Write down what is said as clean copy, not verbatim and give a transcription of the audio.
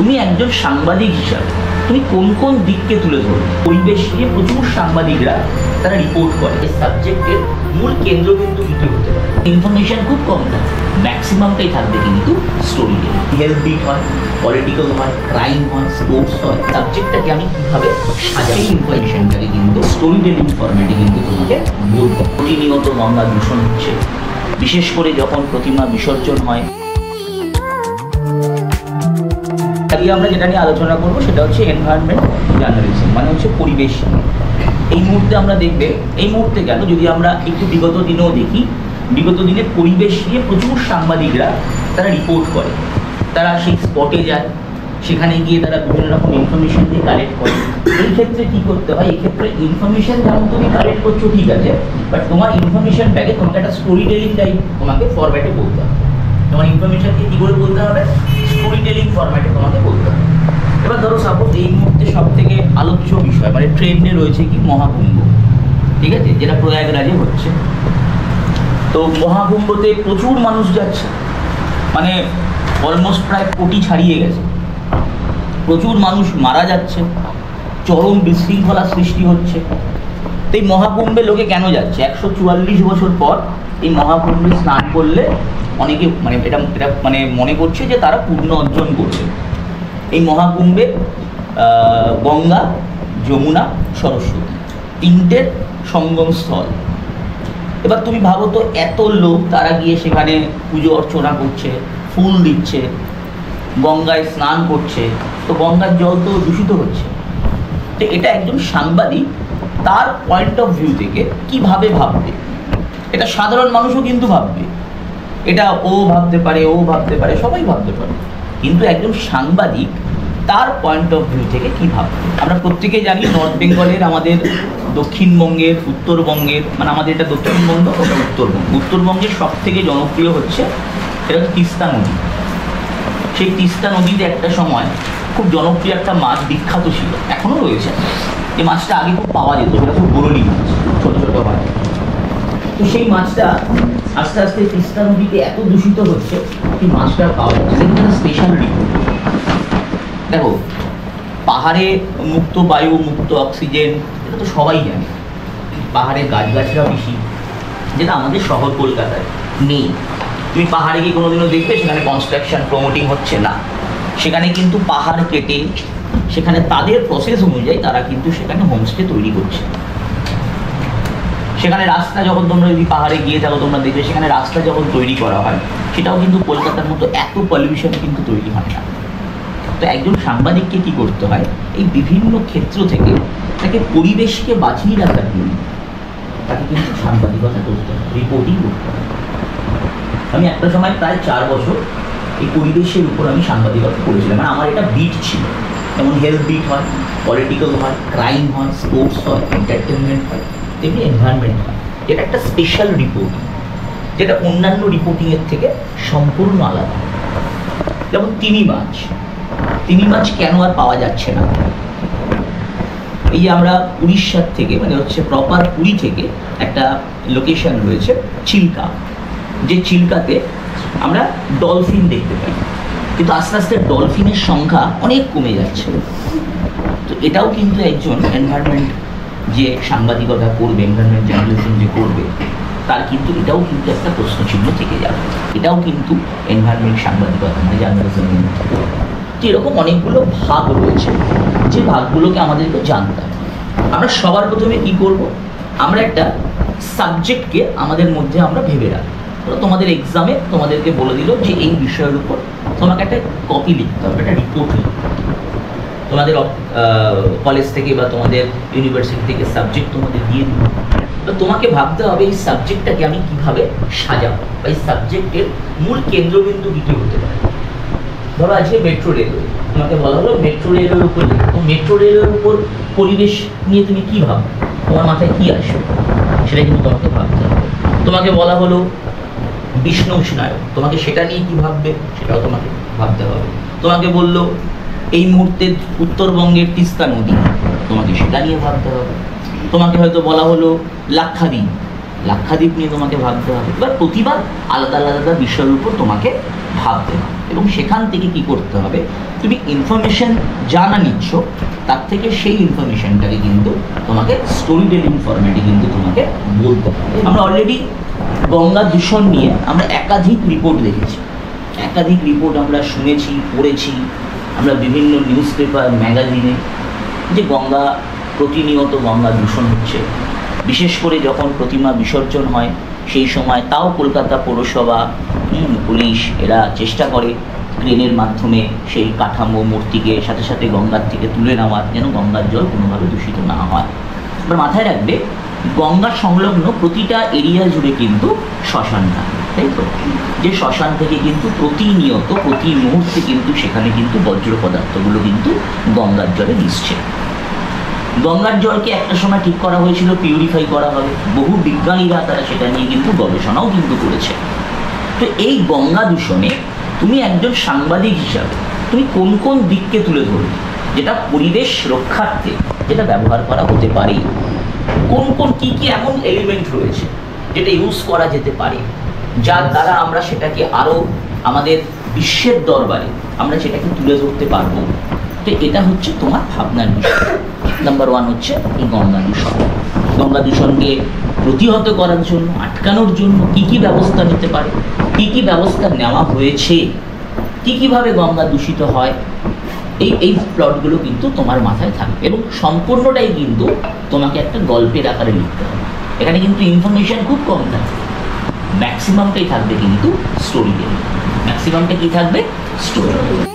তুমি একজন সাংবাদিক হিসাবে তুমি কোন কোন দিককে তুলে ধরবে? পরিবেশ নিয়ে প্রচুর সাংবাদিকরা তারা রিপোর্ট করে, এই সাবজেক্টের মূল কেন্দ্রবিন্দু কি হতে পারে। ইনফরমেশন খুব কম থাকে, ম্যাক্সিমামটাই থাকবে কিন্তু স্টোরি টেলিং। হেলথ বিট হয়, পলিটিক্যাল হয়, ক্রাইম হয়, স্পোর্টস হয়। সাবজেক্টটাকে আমি কীভাবে সাজাই, ইনফরমেশনটাকে কিন্তু স্টোরি টেলিং ফরম্যাটে কিন্তু তোমাকে বলবো। প্রতিনিয়ত গঙ্গা দূষণ হচ্ছে, বিশেষ করে যখন প্রতিমা বিসর্জন হয়। আজকে আমরা যেটা নিয়ে আলোচনা করবো সেটা হচ্ছে এনভায়রনমেন্ট জার্নালিজম, মানে হচ্ছে পরিবেশ। এই মুহূর্তে আমরা দেখবে, এই মুহূর্তে কেন, যদি আমরা একটু বিগত দিনেও দেখি, বিগত দিনে পরিবেশ নিয়ে প্রচুর সাংবাদিকরা তারা রিপোর্ট করে, তারা সেই স্পটে যায়, সেখানে গিয়ে তারা বিভিন্ন রকম ইনফরমেশন দিয়ে কালেক্ট করে। এই ক্ষেত্রে কী করতে হয়, এই ক্ষেত্রে ইনফরমেশন যেমন তুমি কালেক্ট করছো ঠিক আছে, বাট তোমার ইনফরমেশন ব্যাগে তোমাকে একটা স্টোরি টেলিং টাইপ তোমাকে ফরম্যাটে বলতে হবে। তোমার ইনফরমেশনকে কী করে বলতে হবে, স্টোরি টেলিং ফরম্যাটে তোমাকে বলতে হবে। এবার ধরো সাপোজ এই মুহূর্তে সব থেকে আলোচ্য বিষয় মানে ট্রেন্ডে রয়েছে কি মহাকুম্ভ, ঠিক আছে, যেটা প্রয়াগরাজে হচ্ছে। তো মহাকুম্ভতে প্রচুর মানুষ যাচ্ছে, মানে অলমোস্ট প্রায় কোটি ছাড়িয়ে গেছে, প্রচুর মানুষ মারা যাচ্ছে, চরম বিশৃঙ্খলা সৃষ্টি হচ্ছে। তো এই মহাকুম্ভে লোকে কেন যাচ্ছে? 144 বছর পর এই মহাকুম্ভে স্নান করলে অনেকে মানে এটা মানে মনে করছে যে তারা পুণ্য অর্জন করছে। এই মহাকুম্ভে গঙ্গা, যমুনা, সরস্বতী তিনটের সঙ্গম স্থল। এবার তুমি ভাবো তো, এত লোক তারা গিয়ে সেখানে পুজো অর্চনা করছে, ফুল দিচ্ছে, গঙ্গায় স্নান করছে, তো গঙ্গার জল তো দূষিত হচ্ছে। তো এটা একজন সাংবাদিক তার পয়েন্ট অফ ভিউ থেকে কিভাবে ভাববে, এটা সাধারণ মানুষও কিন্তু ভাববে, এটা ও ভাবতে পারে, ও ভাবতে পারে, সবাই ভাবতে পারে, কিন্তু একজন সাংবাদিক তার পয়েন্ট অফ ভিউ থেকে কী ভাববে। আমরা প্রত্যেকে জানি নর্থ বেঙ্গলের, আমাদের দক্ষিণবঙ্গের, উত্তরবঙ্গের, মানে আমাদের এটা দক্ষিণবঙ্গ, ওটা উত্তরবঙ্গ। উত্তরবঙ্গের সব থেকে জনপ্রিয় হচ্ছে এটা হচ্ছে তিস্তা নদী। সেই তিস্তা নদীতে একটা সময় খুব জনপ্রিয় একটা মাছ বিখ্যাত ছিল, এখনও রয়েছে। এই মাছটা আগে খুব পাওয়া যেত, সেটা খুব বরলি মাছ, ছোটো ছোটো মাছ। তো সেই মাছটা আস্তে আস্তে তিস্তা নদীতে এত দূষিত হচ্ছে, এই মাছটা পাওয়া যাচ্ছে। কিন্তু একটা স্পেশাল রিপোর্ট দেখো, পাহাড়ে মুক্ত বায়ু, মুক্ত অক্সিজেন, এটা তো সবাই জানে। পাহাড়ে গাছগাছরা বেশি, যেটা আমাদের শহর কলকাতায় নেই। তুমি পাহাড়ে গিয়ে কোনোদিনও দেখবে সেখানে কনস্ট্রাকশন প্রমোটিং হচ্ছে না, সেখানে কিন্তু পাহাড় কেটে সেখানে তাদের প্রসেস অনুযায়ী তারা কিন্তু সেখানে হোমস্টে তৈরি করছে। সেখানে রাস্তা যখন তোমরা যদি পাহাড়ে গিয়ে থাকো তোমরা দেখবে সেখানে রাস্তা যখন তৈরি করা হয় সেটাও কিন্তু কলকাতার মতো এত পলিউশন কিন্তু তৈরি হয় না। তো একজন সাংবাদিককে কি করতে হয়, এই বিভিন্ন ক্ষেত্র থেকে তাকে পরিবেশকে বাঁচিয়ে রাখার জন্য তাকে কিন্তু সাংবাদিকতা করতে হয়, রিপোর্টিং করতে হয়। আমি একটা সময় প্রায় 4 বছর এই পরিবেশের উপর আমি সাংবাদিকতা করেছিলাম, মানে আমার এটা বিট ছিল। যেমন হেলথ বিট হয়, পলিটিক্যাল হয়, ক্রাইম হয়, স্পোর্টস হয়, এন্টারটেনমেন্ট হয়, তেমনি এনভায়রনমেন্ট হয়, যেটা একটা স্পেশাল রিপোর্টিং, যেটা অন্যান্য রিপোর্টিংয়ের থেকে সম্পূর্ণ আলাদা। যেমন তিমি মাছ কেন আর পাওয়া যাচ্ছে না? এই যে আমরা উড়িষ্যার থেকে, মানে হচ্ছে প্রপার পুরী থেকে একটা লোকেশন রয়েছে চিল্কা, যে চিল্কাতে আমরা ডলফিন দেখতে পাই, কিন্তু আস্তে আস্তে ডলফিনের সংখ্যা অনেক কমে যাচ্ছে। তো এটাও কিন্তু একজন এনভায়রনমেন্ট যে সাংবাদিকতা করবে, এনভায়রনমেন্ট জার্নালিজম যে করবে, তার কিন্তু এটাও কিন্তু একটা প্রশ্নচিহ্ন থেকে যাবে। এটাও কিন্তু এনভায়রনমেন্ট সাংবাদিকতা মানে জার্নালিজমের মধ্যে। তো এরকম অনেকগুলো ভাগ রয়েছে, যে ভাগগুলোকে আমাদেরকে জানতে হবে। আমরা সবার প্রথমে কি করব, আমরা একটা সাবজেক্টকে আমাদের মধ্যে আমরা ভেবে রাখবো। তোমাদের এক্সামে তোমাদেরকে বলে দিল যে এই বিষয়ের উপর তোমাকে একটা কপি লিখতে হবে, একটা রিপোর্ট লিখতে হবে। তোমাদের কলেজ থেকে বা তোমাদের ইউনিভার্সিটি থেকে সাবজেক্ট তোমাদের দিয়ে দিল, তো তোমাকে ভাবতে হবে এই সাবজেক্টটাকে আমি কিভাবে সাজাবো, বা এই সাবজেক্টের মূল কেন্দ্রবিন্দু কী হতে পারে। ধরো আজকে মেট্রো রেলওয়ে, তোমাকে বলা হলো মেট্রো রেলের উপর, তো মেট্রো রেলের উপর পরিবেশ নিয়ে তুমি কী ভাবো, তোমার মাথায় কী আসবে সেটা কিন্তু তোমাকে ভাবতে হবে। তোমাকে বলা হলো বিষ্ণু উষ্ণায়ন, তোমাকে সেটা নিয়ে কী ভাববে সেটাও তোমাকে ভাবতে হবে। তোমাকে বললো এই মুহূর্তে উত্তরবঙ্গের তিস্তা নদী, তোমাকে সেটা নিয়ে ভাবতে হবে। তোমাকে হয়তো বলা হলো লাক্ষাদ্বীপ নিয়ে তোমাকে ভাবতে হবে। এবার প্রতিবার আলাদা আলাদা বিষয়ের উপর তোমাকে ভাবতে হবে এবং সেখান থেকে কি করতে হবে, তুমি ইনফরমেশন জানা নিচ্ছ, তার থেকে সেই ইনফরমেশনটাকে কিন্তু তোমাকে স্টোরি টেলিং ফরম্যাটে কিন্তু তোমাকে বলতে হবে। আমরা অলরেডি গঙ্গা দূষণ নিয়ে আমরা একাধিক রিপোর্ট দেখেছি, একাধিক রিপোর্ট আমরা শুনেছি, পড়েছি আমরা বিভিন্ন নিউজ পেপার ম্যাগাজিনে, যে গঙ্গা প্রতিনিয়ত গঙ্গা দূষণ হচ্ছে। বিশেষ করে যখন প্রতিমা বিসর্জন হয় সেই সময় তাও কলকাতা পৌরসভা, পুলিশ এরা চেষ্টা করে ক্রেনের মাধ্যমে সেই কাঠামো মূর্তিকে সাথে সাথে গঙ্গার থেকে তুলে নেওয়ার, যেন গঙ্গার জল কোনোভাবে দূষিত না হয়। এবার মাথায় রাখবে, গঙ্গা সংলগ্ন প্রতিটা এরিয়া জুড়ে কিন্তু শ্মশান থাকে, তাই তো? যে শ্মশান থেকে কিন্তু প্রতিনিয়ত প্রতি মুহূর্তে কিন্তু সেখানে কিন্তু বজ্র পদার্থগুলো কিন্তু গঙ্গার জলে মিশছে। গঙ্গার জলকে একটা সময় ঠিক করা হয়েছিল পিউরিফাই করা হবে, বহু বিজ্ঞানীরা তারা সেটা নিয়ে কিন্তু গবেষণাও কিন্তু করেছে। তো এই গঙ্গা দূষণে তুমি একজন সাংবাদিক হিসাবে তুমি কোন কোন দিককে তুলে ধরবে, যেটা পরিবেশ রক্ষার্থে যেটা ব্যবহার করা হতে পারে, কোন কোন কী কী এমন এলিমেন্ট রয়েছে যেটা ইউজ করা যেতে পারে, যার দ্বারা আমরা সেটাকে আরও আমাদের বিশ্বের দরবারে আমরা সেটাকে তুলে ধরতে পারবো। তো এটা হচ্ছে তোমার ভাবনার বিষয়। নাম্বার 1 হচ্ছে এই গঙ্গা দূষণ। গঙ্গা দূষণকে প্রতিহত করার জন্য, আটকানোর জন্য কী কী ব্যবস্থা নিতে পারে, কী কী ব্যবস্থা নেওয়া হয়েছে, কীভাবে গঙ্গা দূষিত হয়, এই প্লটগুলো কিন্তু তোমার মাথায় থাকবে এবং সম্পূর্ণটাই কিন্তু তোমাকে একটা গল্পের আকারে লিখতে হবে। এখানে কিন্তু ইনফরমেশন খুব কম থাকবে, ম্যাক্সিমামটাই থাকবে কিন্তু স্টোরি টেলিং। ম্যাক্সিমামটা কি থাকবে? স্টোরি।